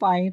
5،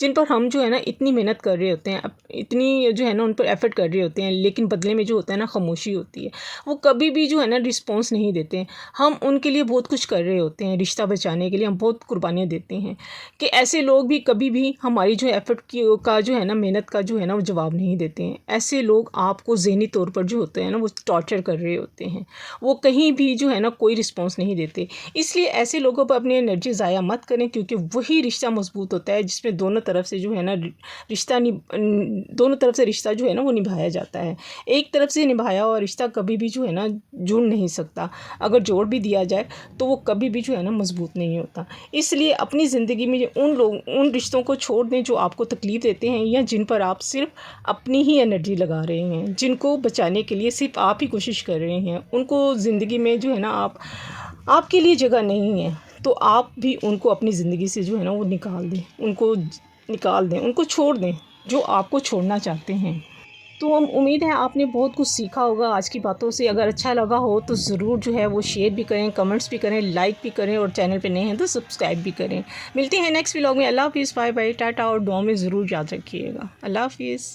जिन पर हम जो है ना इतनी मेहनत कर रहे होते हैं, इतनी जो है ना उन पर एफर्ट कर रहे होते हैं, लेकिन बदले में जो होता है ना खामोशी होती है। वो कभी भी जो है ना रिस्पॉन्स नहीं देते हैं। हम उनके लिए बहुत कुछ कर रहे होते हैं, रिश्ता बचाने के लिए हम बहुत कुर्बानियाँ देते हैं, कि ऐसे लोग भी कभी भी हमारी जो एफर्ट की का जो है ना, मेहनत का जो है ना वो जवाब नहीं देते हैं। ऐसे लोग आपको ज़हनी तौर पर जो होते हैं ना वो टॉर्चर कर रहे होते हैं। वो कहीं भी जो है ना कोई रिस्पॉन्स नहीं देते। इसलिए ऐसे लोगों पर अपनी एनर्जी ज़ाया मत करें, क्योंकि वही रिश्ता मजबूत होता है जिसमें दोनों तरफ से जो है ना दोनों तरफ से रिश्ता जो है ना वो निभाया जाता है। एक तरफ से निभाया हुआ रिश्ता कभी भी जो है ना जुड़ नहीं सकता। अगर जोड़ भी दिया जाए तो वो कभी भी जो है ना मजबूत नहीं होता। इसलिए अपनी ज़िंदगी में उन रिश्तों को छोड़ दें जो आपको तकलीफ़ देते हैं, या जिन पर आप सिर्फ अपनी ही एनर्जी लगा रहे हैं, जिनको बचाने के लिए सिर्फ आप ही कोशिश कर रहे हैं। उनको ज़िंदगी में जो है ना आपके लिए जगह नहीं है, तो आप भी उनको अपनी ज़िंदगी से जो है ना वो निकाल दें, उनको छोड़ दें जो आपको छोड़ना चाहते हैं। तो उम्मीद है आपने बहुत कुछ सीखा होगा आज की बातों से। अगर अच्छा लगा हो तो ज़रूर जो है वो शेयर भी करें, कमेंट्स भी करें, लाइक भी करें, और चैनल पे नए हैं तो सब्सक्राइब भी करें। मिलते हैं नेक्स्ट व्लॉग में। अल्लाह हाफ़िज़, बाय बाय, टाटा, और दुआ में ज़रूर याद रखिएगा। अल्लाह हाफ़िज़।